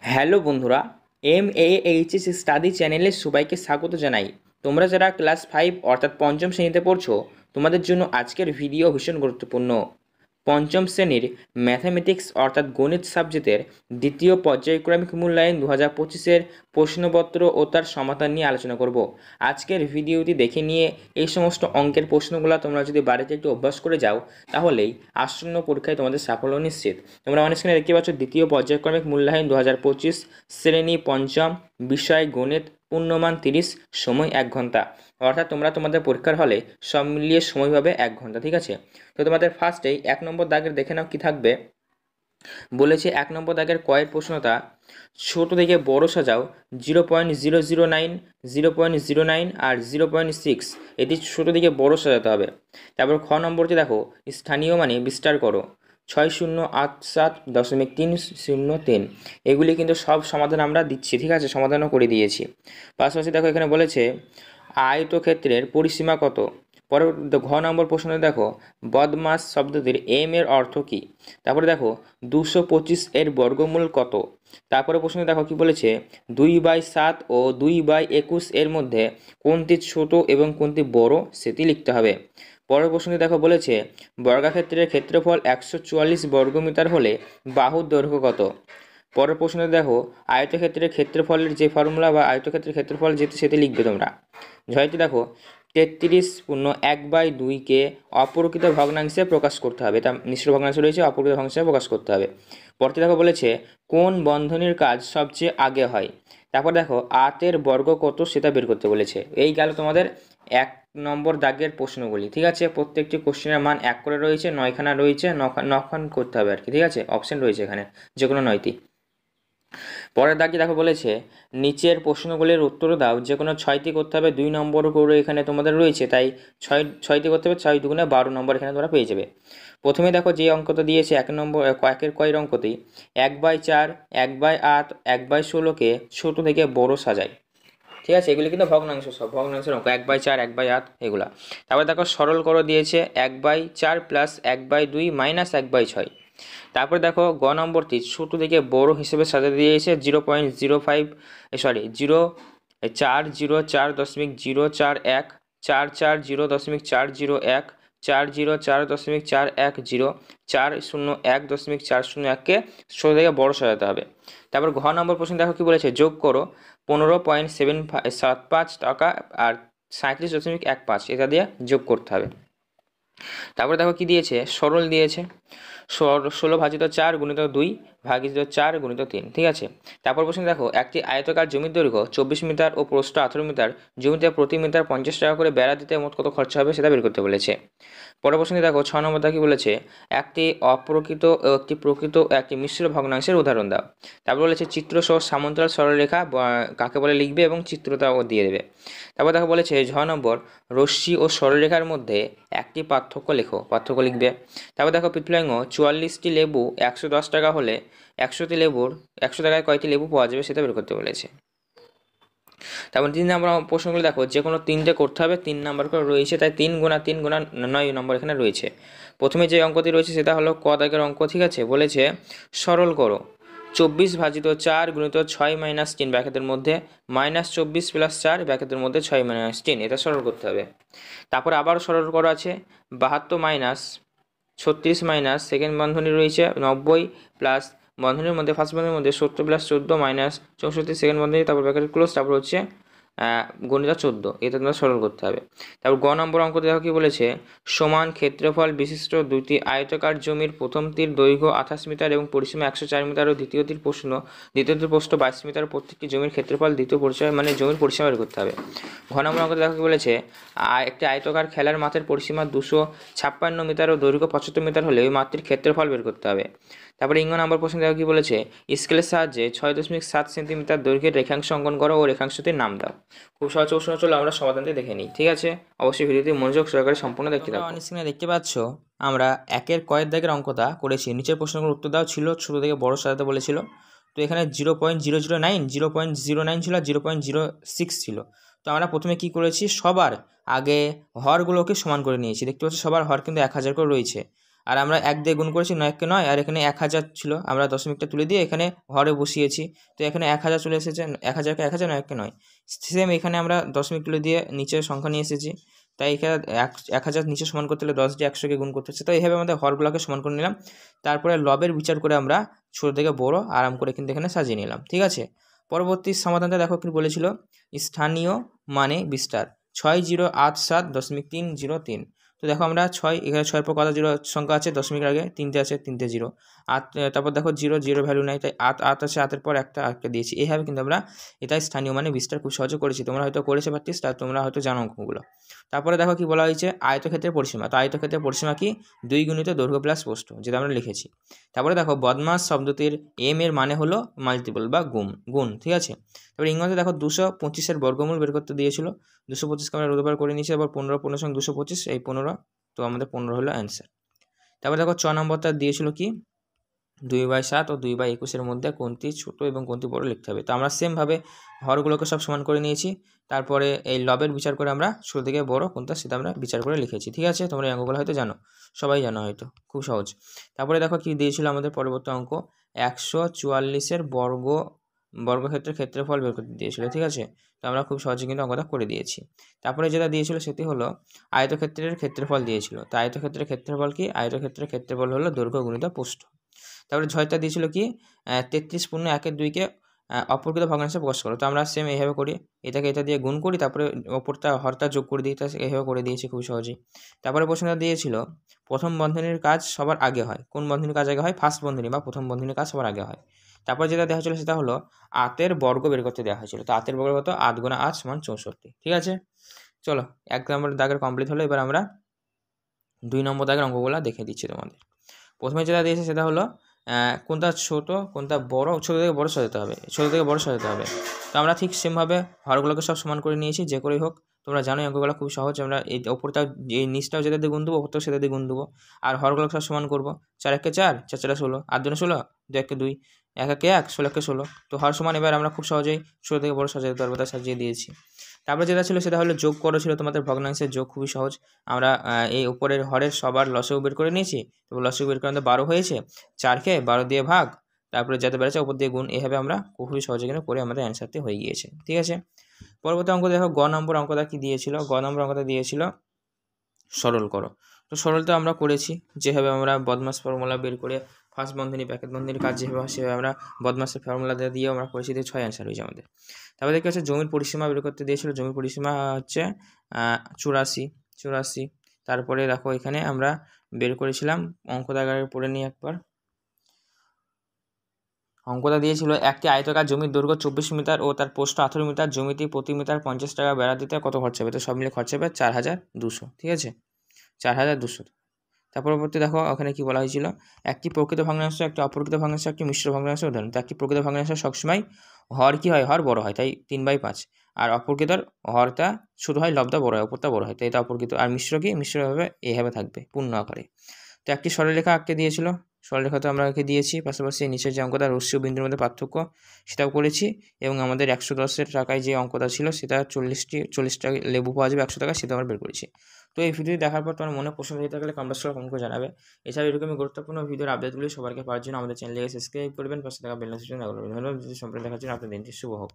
Hello বন্ধুরা, MAHS study চ্যানেলে সবাইকে স্বাগত জানাই। তোমরা যারা ক্লাস 5 অর্থাৎ পঞ্চম শ্রেণীতে পড়ছো, তোমাদের জন্য আজকের ভিডিও ভীষণ গুরুত্বপূর্ণ। পঞ্চম শ্রেণীর ম্যাথামেটিক্স অর্থাৎ গণিত সাবজেক্টের দ্বিতীয় পর্যায়ক্রমিক মূল্যায়ন 2025-এর প্রশ্নপত্র ও তার সমাধান নিয়ে আলোচনা করব। আজকের ভিডিওটি দেখে নিয়ে এই সমস্ত অঙ্কের প্রশ্নগুলো তোমরা যদি বাড়িতে একটু অভ্যাস করে যাও, তাহলেই আসন্ন পরীক্ষায় তোমাদের সাফল্য নিশ্চিত। তোমরা অনেক স্ক্রিনে দেখতে পাচ্ছ দ্বিতীয় পর্যায়ক্রমিক মূল্যায়ন 2025 শ্রেণী পঞ্চম, বিষয় গণিত, পূর্ণমান 30, সময় 1 ঘন্টা। অর্থাৎ তোমরা তোমাদের পরীক্ষার হলে সব মিলিয়ে সময় পাবে 1 ঘন্টা, ঠিক আছে? তো তোমাদের ফার্স্টেই 1 নম্বর দাগের দেখে নাও কি থাকবে। বলেছে 1 নম্বর দাগের কয়ের প্রশ্নটা ছোট থেকে বড় সাজাও। 0.009, 0.09 আর 0.6 এটি ছোট থেকে বড় সাজাতে হবে। তারপর খ নম্বরটি দেখো, স্থানীয় মানে বিস্তার করো। 6087.303, এগুলি কিন্তু সব সমাধান আমরা দিচ্ছি, ঠিক আছে? সমাধানও করে দিয়েছি। পাশাপাশি দেখো এখানে বলেছে আয়তক্ষেত্রের পরিসীমা কত। পরে ঘ নম্বর প্রশ্নে দেখো, বদমাস শব্দটির এম এর অর্থ কী। তারপরে দেখো 225 এর বর্গমূল কত। তারপরে প্রশ্নে দেখো কি বলেছে, 2/7 ও 2/21 এর মধ্যে কোনটি ছোট এবং কোনটি বড় সেটি লিখতে হবে। পরের প্রশ্নে দেখো বলেছে, বর্গাক্ষেত্রের ক্ষেত্রফল 144 বর্গমিটার হলে বাহুর দৈর্ঘ্য কত। পরের প্রশ্নে দেখো, আয়তক্ষেত্রের ক্ষেত্রফলের যে ফর্মুলা বা আয়তক্ষেত্রের ক্ষেত্রফল যেটি সেটি লিখবে তোমরা। ছয়টি দেখো, 33/1/2কে অপ্রকৃত ভগ্নাংশে প্রকাশ করতে হবে। এটা মিশ্র ভগ্নাংশ রয়েছে, অপ্রকৃত ভগ্নাংশে প্রকাশ করতে হবে। পরটি দেখো বলেছে, কোন বন্ধনীর কাজ সবচেয়ে আগে হয়। তারপর দেখো 8 বর্গ কত সেটা বের করতে বলেছে। এই গেল তোমাদের 1 নম্বর দাগের প্রশ্নগুলি, ঠিক আছে? প্রত্যেকটি কোশ্চেনের মান 1 করে রয়েছে, 9খানা রয়েছে, 9খান করতে হবে আর কি, ঠিক আছে? অপশন রয়েছে এখানে যে কোনো 9টি। পরের দাগে দেখো বলেছে, নিচের প্রশ্নগুলির উত্তর দাও, যে কোনো 6টি করতে হবে। 2 নম্বর করে এখানে তোমাদের রয়েছে, তাই 6টি করতে হবে। 6 দুগুণে 12 নম্বর এখানে তোমরা পেয়ে যাবে। প্রথমে দেখো যে অঙ্কটা দিয়েছে 1 নম্বর একের কয়ের অঙ্কটি, 1/4, 1/8, 1/16কে ছোট থেকে বড় সাজায়, ঠিক আছে? এগুলি কিন্তু ভগ্নাংশ, সব ভগ্নাংশের অঙ্ক, 1/4, 1/8 এগুলা। তারপর দেখো সরল করো দিয়েছে, 1/4 প্লাস 1/2 মাইনাস 1/6। তারপর দেখো গ নম্বরটি ছোট থেকে বড় হিসেবে সাজাতে দিয়েছে 0.05, 404.041, 440.401, 404.410, 401.401কে ছোট থেকে বড় সাজাতে হবে। তারপর ঘ নম্বর প্রশ্ন দেখো কি বলেছে, যোগ করো 15.75 টাকা আর 37.15, এটা দিয়ে যোগ করতে হবে। তারপরে দেখো কি দিয়েছে, সরল দিয়েছে, 16/4 গুণিত 2 ভাগিত 4 গুণিত 3, ঠিক আছে? তারপর প্রশ্ন দেখো, একটি আয়তকার জমির দৈর্ঘ্য 24 মিটার ও প্রস্থ 18 মিটার, জমিতে প্রতি মিটার 50 টাকা করে বেড়া দিতে মোট কত খরচা হবে সেটা বের করতে বলেছে। পরের প্রশ্নে দেখো 6 নম্বরটা কি বলেছে, একটি অপ্রকৃত ও একটি প্রকৃত একটি মিশ্র ভগ্নাংশের উদাহরণ দাও। তারপর বলেছে চিত্র সহ সমান্তরাল সরলরেখা কাকে বলে লিখবে এবং চিত্রটাও দিয়ে দেবে। তারপর দেখো বলেছে 6 নম্বর, রশ্মি ও সরলরেখার মধ্যে একটি পার্থক্য লেখো, পার্থক্য লিখবে। তারপর দেখো পিপলাঙ্গ, 44টি লেবু 110 টাকা হলে 100 টাকায় কয়টি লেবু পাওয়া যাবে সেটা বের করতে বলেছে। তারপর 3 নম্বর প্রশ্নগুলো দেখো, যে কোনো 3টে করতে হবে, 3 নম্বর করে রয়েছে, তাই 3 গুণা 3 গুণা 9 নম্বর এখানে রয়েছে। প্রথমে যে অঙ্কটি রয়েছে সেটা হলো ক দাগের অঙ্ক, ঠিক আছে? বলেছে সরল করো 24/4 গুণিত 6 মাইনাস 3 ব্র্যাকেটের মধ্যে -24 প্লাস 4 ব্র্যাকেটের মধ্যে 6 মাইনাস 3, এটা সরল করতে হবে। তারপর আবার সরল করা আছে 72 মাইনাস 36 মাইনাস সেকেন্ড বন্ধনী রয়েছে 90 প্লাস বন্ধনীর মধ্যে ফার্স্ট বন্ধনীর মধ্যে 70 প্লাস 14 মাইনাস 64 সেকেন্ড বন্ধনী, তারপর ব্র্যাকেট ক্লোজ, তারপর হচ্ছে গণিত 14, এটা তোমার সরল করতে হবে। তারপর গ নম্বর অঙ্ক দেখো কি বলেছে, সমান ক্ষেত্রফল বিশিষ্ট দুটি আয়তকার জমির প্রথমটির দৈর্ঘ্য 28 মিটার এবং পরিসীমা 104 মিটার ও দ্বিতীয়টির প্রস্থ 22 মিটার, প্রত্যেকটি জমির ক্ষেত্রফল দ্বিতীয় পরিসীমা মানে জমির পরিসীমা বের করতে হবে। ঘ নম্বর অঙ্ক দেখো কি বলেছে, একটি আয়তকার খেলার মাঠের পরিসীমা 256 মিটার ও দৈর্ঘ্য 75 মিটার হলে ওই মাঠটির ক্ষেত্রফল বের করতে হবে। তারপরে ইঙ্গ নম্বর প্রশ্ন দেখো কি বলেছে, স্কেলের সাহায্যে 6.7 সেন্টিমিটার দৈর্ঘ্যের রেখাংশ অঙ্কন করো ও রেখাংশটির নাম দাও। খুব সহজ প্রশ্ন, চলো আমরা সমাধানটি দেখে নিই, ঠিক আছে? অবশ্যই ভিডিওটি মনোযোগ সহকারে সম্পূর্ণ দেখতে থাকো। অন স্ক্রিনে দেখতে পাচ্ছ আমরা একের কয়ের দাগের অঙ্কটা করেছি। নিচের প্রশ্নগুলোর উত্তর দাও ছিল, ছোট থেকে বড় সাজাতে বলেছিল। তো এখানে 0.009, 0.09 ছিল, 0.06 ছিল। তো আমরা প্রথমে কি করেছি, সবার আগে হরগুলোকে সমান করে নিয়েছি। দেখতে পাচ্ছ সবার হর কিন্তু 1000 করে রয়েছে। আর আমরা 1 দিয়ে গুণ করেছি 9 9, আর এখানে 1000 ছিল, আমরা দশমিকটা তুলে দিয়ে এখানে হরে বসিয়েছি, তো এখানে 1000 চলে এসেছে, 1000কে 1000, 9 9। সেম এখানে আমরা দশমিক তুলে দিয়ে নিচে সংখ্যা নিয়ে এসেছি, তাই এখানে 1000 নিচে সমান করতে হলে 10 দিয়ে 100কে গুণ করতে হচ্ছে। তো এইভাবে আমাদের হরগুলোকে সমান করে নিলাম। তারপরে লবের বিচার করে আমরা ছোট থেকে বড় আরাম করে কিন্তু এখানে সাজিয়ে নিলাম। ঠিক আছে, পরবর্তী সমাধানটা দেখো কি বলেছিল, স্থানীয় মানে বিস্তার 6087.303। তো দেখো আমরা এখানে 6 পর কত জিরো সংখ্যা আছে, দশমিকের আগে 3টে আছে, 3টে জিরো। তারপর দেখো জিরো ভ্যালু নাই, তাই আট আছে, 8-এর পর একটা দিয়েছি। এইভাবে কিন্তু আমরা এটা স্থানীয় মানে বিস্তার খুব সহজে করেছি। তোমরা হয়তো করেছো প্র্যাকটিস, তার তোমরা হয়তো জানো অঙ্কগুলো। তারপরে দেখো কি বলা হয়েছে, আয়তক্ষেত্রের পরিসীমা। তো আয়তক্ষেত্রের পরিসীমা কি, 2 গুণিত দৈর্ঘ্য প্লাস প্রস্থ, যেটা আমরা লিখেছি। তারপরে দেখো বদমাস শব্দটির এম এর মানে হলো মাল্টিপল বা গুণ। ঠিক আছে, তারপরে ইংরেজিতে দেখো 225-এর বর্গমূল বের করতে দিয়েছিল। 225কে আমরা রোধবার করে নিয়েছি, আবার 15 সঙ্গে 225, এই 15, তো আমাদের 15 হলো অ্যান্সার। তারপর দেখো 6 নম্বরটা দিয়েছিল কি, 2/7 ও 2/21-এর মধ্যে কোনটি ছোট এবং কোনটি বড় লিখতে হবে। তো আমরা সেমভাবে হরগুলোকে সব সমান করে নিয়েছি। তারপরে এই লবের বিচার করে আমরা ছোট থেকে বড় কোনটা সেটা আমরা বিচার করে লিখেছি। ঠিক আছে, তোমরা এই অঙ্কগুলো হয়তো জানো, সবাই জানো হয়তো, খুব সহজ। তারপরে দেখো কি দিয়েছিল আমাদের পরবর্তী অঙ্ক, 144-এর বর্গক্ষেত্রের ক্ষেত্রফল বের করতে দিয়েছিল। ঠিক আছে, তো আমরা খুব সহজে কিন্তু অঙ্কটা করে দিয়েছি। তারপরে যেটা দিয়েছিল সেটি হলো আয়তক্ষেত্রের ক্ষেত্রফল দিয়েছিল। তো আয়তক্ষেত্রের ক্ষেত্রফল কি, আয়তক্ষেত্রের ক্ষেত্রফল হলো দৈর্ঘ্য গুণিত প্রস্থ। তারপরে 6টা দিয়েছিল কি, 33.1-2-কে অপরকৃত ভগ্নাংশে প্রকাশ করো। তো আমরা সেম এইভাবে করি, এটাকে এটা দিয়ে গুণ করি, তারপরে অপরটা হরটা যোগ করে দিই, এইভাবে করে দিয়েছি খুব সহজেই। তারপরে প্রশ্নটা দিয়েছিল প্রথম বন্ধনীর কাজ সবার আগে হয়, কোন বন্ধনীর কাজ আগে হয়, ফার্স্ট বন্ধনী বা প্রথম বন্ধনীর কাজ সবার আগে হয়। তারপর যেটা দেওয়া হয়েছিল সেটা হলো আতের বর্গ বের করতে দেওয়া হয়েছিল। তো আতের বর্গ কত, 8 × 8 = 64। ঠিক আছে, চলো 1 নম্বর দাগের কমপ্লিট হলো। এবার আমরা 2 নম্বর দাগের অঙ্কগুলো দেখে দিচ্ছি তোমাদের। প্রথমে যেটা দিয়েছে সেটা হলো কোনটা ছোট কোনটা বড়, ছোট থেকে বড় সাজাতে হবে, ছোট থেকে বড় সাজাতে হবে। তো আমরা ঠিক সেমভাবে হরগুলোকে সব সমান করে নিয়েছি, যে করেই হোক। তোমরা জানো অঙ্কগুলো খুব সহজ, আমরা এই ওপরটাও এই নিচটাও যেটা দিয়ে গুণ দেবো, ওপরটাও সেটা দিয়ে গুণ দেবো, আর হরগুলোকে সব সমান করবো। 4 × 4, 4 × 16, 8 × 16, 2 × 2, 1 × 1, 16 × 16। তো হর সমান এবার আমরা খুব সহজেই ছোট থেকে বড় সাজাতে পারবো, তা সাজিয়ে দিয়েছি। তারপরে যেটা ছিল সেটা হলো যোগ করো ছিল তোমাদের ভগ্নাংশের যোগ, খুবই সহজ। আমরা এই উপরের হরের সবার লসাগু বের করে নিয়েছি। তো লসাগু বের করে 12 হয়েছে, 4কে 12 দিয়ে ভাগ, তারপরে যাতে বেড়েছে ওপর দিয়ে গুণ, এইভাবে আমরা খুবই সহজে কিন্তু করে আমাদের অ্যান্সারটি হয়ে গিয়েছে। ঠিক আছে, পরবর্তী অঙ্ক দেখো, গ নম্বর অঙ্কটা কি দিয়েছিল, গ নম্বর অঙ্কটা দিয়েছিল সরল করো। তো সরলটা আমরা করেছি, যেভাবে আমরা বদমাস ফর্মুলা বের করে ফার্স্ট বন্ধনী ব্র্যাকেট বন্ধনীর কাজ যেভাবে সেভাবে আমরা বদমাসের ফর্মুলা দিয়ে আমরা করেছি, দিয়ে 6 অ্যান্সার হয়েছে আমাদের। তারপরে দেখতে হচ্ছে জমির পরিসীমা বের করতে দিয়েছিল। জমির পরিসীমা হচ্ছে 84। তারপরে দেখো এখানে আমরা বের করেছিলাম, অঙ্কটা আগে পড়ে নিই একবার। অঙ্কটা দিয়েছিল একটি আয়তাকার জমির দৈর্ঘ্য 24 মিটার ও তার প্রস্থ 18 মিটার, জমিটি প্রতি মিটার 50 টাকা বেড়া দিতে কত খরচ হবে। তো সব মিলে খরচ হবে 4200। ঠিক আছে, 4200। তার পরবর্তী দেখো ওখানে কি বলা হয়েছিল, একটি প্রকৃত ভগ্নাংশ, একটি অপ্রকৃত ভগ্নাংশ, একটি মিশ্র ভগ্নাংশের উদাহরণ। তো একটি প্রকৃত ভগ্নাংশ সবসময় হর কি হয়, হর বড় হয়, তাই 3/5। আর অপ্রকৃতর হরটা ছোট হয়, লবটা বড় হয়, অপরটা বড় হয়, তাই এটা অপ্রকৃত। আর মিশ্র কি, মিশ্রভাবে এইভাবে থাকবে পূর্ণ আকারে। তো একটি সরলরেখা আঁকতে দিয়েছিল, সরলরেখা তো আমরা এঁকে দিয়েছি, পাশাপাশি নিচের যে অঙ্কটা রশ্মি ও বিন্দুর মধ্যে পার্থক্য সেটাও করেছি, এবং আমাদের 110 টাকায় যে অঙ্কটা ছিল সেটা 40টা লেবু পাওয়া যাবে 100 টাকা, সেটা আমরা বের করেছি। তো এই ভিডিও দেখার পর তোমার মনে প্রশ্ন হয়ে থাকলে কমেন্ট করে জানাবে। এছাড়া এরকমই গুরুত্বপূর্ণ ভিডিওর আপডেটগুলি সবাইকে পাওয়ার জন্য আমাদের চ্যানেলকে সাবস্ক্রাইব করবেন, পাশে থাকা বেল নোটিফিকেশন অন করবেন। ধন্যবাদ, সম্পর্কে দেখার জন্য আপনার দিনটি শুভ হোক।